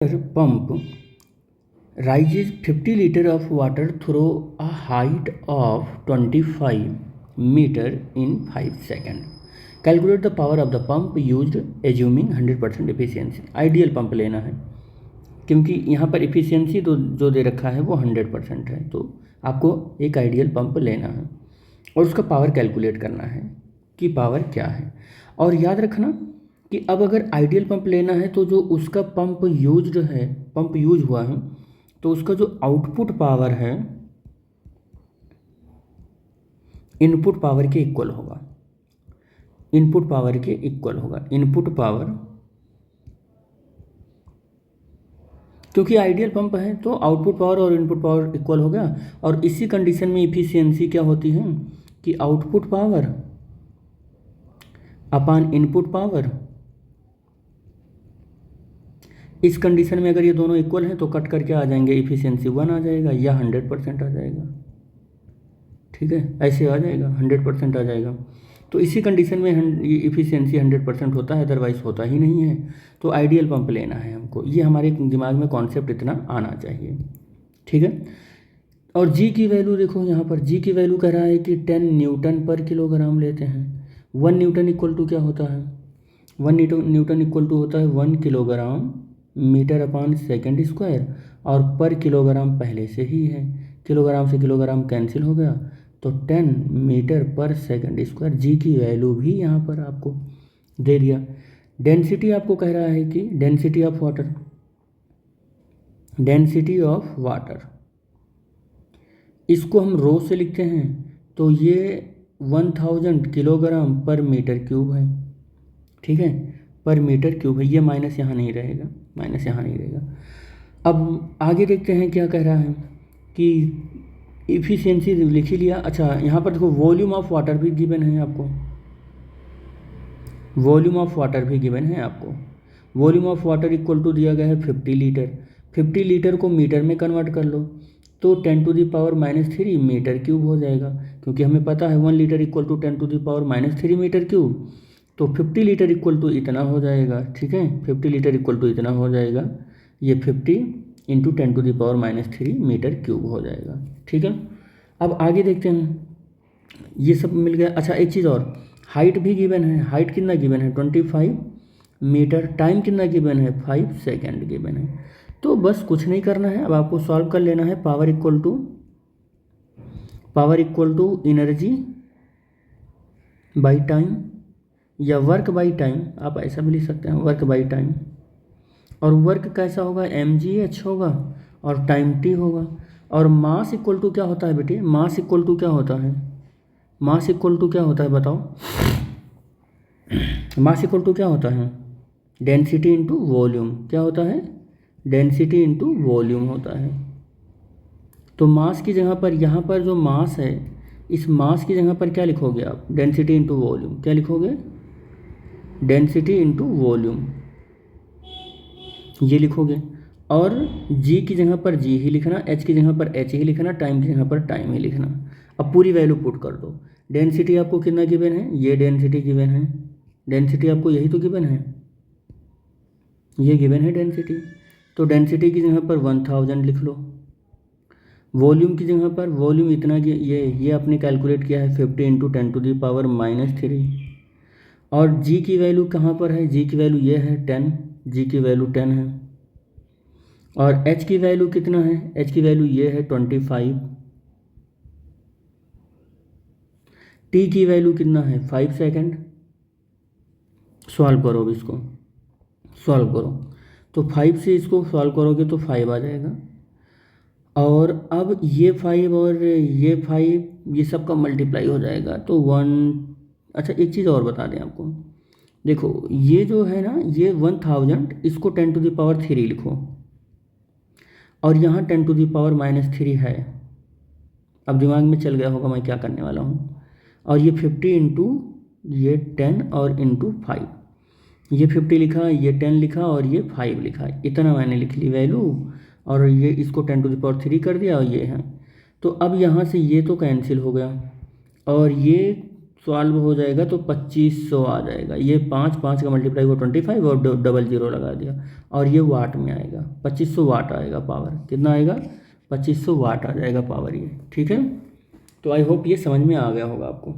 pump rises 50 liter of water through a height of 25 meter in 5 seconds. Calculate the power of the pump used assuming 100% efficiency. Ideal pump लेना है क्योंकि यहाँ पर efficiency तो जो दे रखा है वो 100% है, तो आपको एक आइडियल पंप लेना है और उसका पावर कैलकुलेट करना है कि पावर क्या है। और याद रखना कि अब अगर आइडियल पंप लेना है तो जो उसका पंप यूज हुआ है तो उसका जो आउटपुट पावर है इनपुट पावर के इक्वल होगा। इनपुट पावर क्योंकि आइडियल पंप है तो आउटपुट पावर और इनपुट पावर इक्वल हो गया। और इसी कंडीशन में इफिशियंसी क्या होती है कि आउटपुट पावर अपान इनपुट पावर। इस कंडीशन में अगर ये दोनों इक्वल हैं तो कट करके आ जाएंगे, इफिशियंसी 1 आ जाएगा या 100% आ जाएगा। ठीक है, ऐसे आ जाएगा 100% आ जाएगा। तो इसी कंडीशन में इफिशियंसी 100% होता है, अदरवाइज होता ही नहीं है। तो आइडियल पंप लेना है हमको, ये हमारे दिमाग में कॉन्सेप्ट इतना आना चाहिए। ठीक है, और जी की वैल्यू देखो, यहाँ पर जी की वैल्यू कह रहा है कि 10 न्यूटन पर किलोग्राम लेते हैं। 1 न्यूटन इक्वल टू क्या होता है? 1 न्यूटन इक्वल टू होता है 1 किलोग्राम मीटर अपान सेकेंड स्क्वायर, और पर किलोग्राम पहले से ही है, किलोग्राम से किलोग्राम कैंसिल हो गया तो 10 मीटर पर सेकेंड स्क्वायर। जी की वैल्यू भी यहाँ पर आपको दे दिया। डेंसिटी आपको कह रहा है कि डेंसिटी ऑफ वाटर, इसको हम रो से लिखते हैं तो ये 1000 किलोग्राम पर मीटर क्यूब है। ठीक है, पर मीटर क्यूब है, ये माइनस यहाँ नहीं रहेगा। अब आगे देखते हैं क्या कह रहा है कि इफिशियंसी लिख ही लिया। अच्छा, यहाँ पर देखो वॉल्यूम ऑफ वाटर भी गिवन है आपको। Volume of water equal to दिया गया है 50 लीटर। 50 लीटर को मीटर में कन्वर्ट कर लो तो 10⁻³ मीटर क्यूब हो जाएगा, क्योंकि हमें पता है 1 litre equal to 10⁻³ metre cube. तो 50 लीटर इक्वल टू इतना हो जाएगा। ठीक है, 50 लीटर इक्वल टू इतना हो जाएगा, ये 50 × 10⁻³ मीटर क्यूब हो जाएगा। ठीक है, अब आगे देखते हैं, ये सब मिल गया। अच्छा, एक चीज़ और, हाइट भी गिवन है। हाइट कितना गिवन है? 25 मीटर। टाइम कितना गिवन है? 5 सेकेंड गिवन है। तो बस कुछ नहीं करना है, अब आपको सॉल्व कर लेना है। Power equal to energy by time या वर्क बाई टाइम, आप ऐसा भी लिख सकते हैं, वर्क बाई टाइम। और वर्क कैसा होगा? mgh होगा और टाइम t होगा। और मास इक्वल टू क्या होता है बेटे? मास इक्वल टू क्या होता है बताओ? मास इक्वल टू क्या होता है? Density into volume. क्या होता है? डेंसिटी इंटू वॉल्यूम होता है। तो मास की जगह पर, यहाँ पर जो मास है, इस मास की जगह पर क्या लिखोगे आप? Density into volume. क्या लिखोगे? डेंसिटी इंटू वॉल्यूम, ये लिखोगे। और g की जगह पर g ही लिखना, h की जगह पर h ही लिखना, टाइम की जगह पर टाइम ही लिखना। अब पूरी वैल्यू पुट कर दो। डेंसिटी आपको कितना गिवन है? ये डेंसिटी गिवन है। डेंसिटी आपको यही तो गिवन है, ये गिवन है डेंसिटी। तो डेंसिटी की जगह पर 1000 लिख लो। वॉल्यूम की जगह पर वॉल्यूम इतना, ये आपने कैलकुलेट किया है 50 × 10⁻³ और g की वैल्यू कहाँ पर है? g की वैल्यू ये है 10, g की वैल्यू 10 है। और h की वैल्यू कितना है? h की वैल्यू ये है 25। t की वैल्यू कितना है? 5 सेकेंड। सॉल्व करो, इसको सॉल्व करो तो 5 से इसको सॉल्व करोगे तो 5 आ जाएगा। और अब ये 5 और ये 5, ये सब का मल्टीप्लाई हो जाएगा तो 1। अच्छा, एक चीज़ और बता दें आपको, देखो ये जो है ना, ये 1000, इसको 10⁻³ लिखो और यहाँ 10⁻³ है। अब दिमाग में चल गया होगा मैं क्या करने वाला हूँ। और ये 50 इंटू ये 10 और इंटू 5, ये 50 लिखा, ये 10 लिखा और ये 5 लिखा, इतना मैंने लिख ली वैल्यू। और ये इसको 10⁻³ कर दिया और ये है। तो अब यहाँ से ये तो कैंसिल हो गया और ये सॉल्व हो जाएगा तो 2500 आ जाएगा। ये 5 का मल्टीप्लाई हुआ 25 और डबल जीरो लगा दिया और ये वाट में आएगा, 2500 वाट आएगा पावर। कितना आएगा? 2500 वाट आ जाएगा पावर ये। ठीक है, तो आई होप ये समझ में आ गया होगा आपको।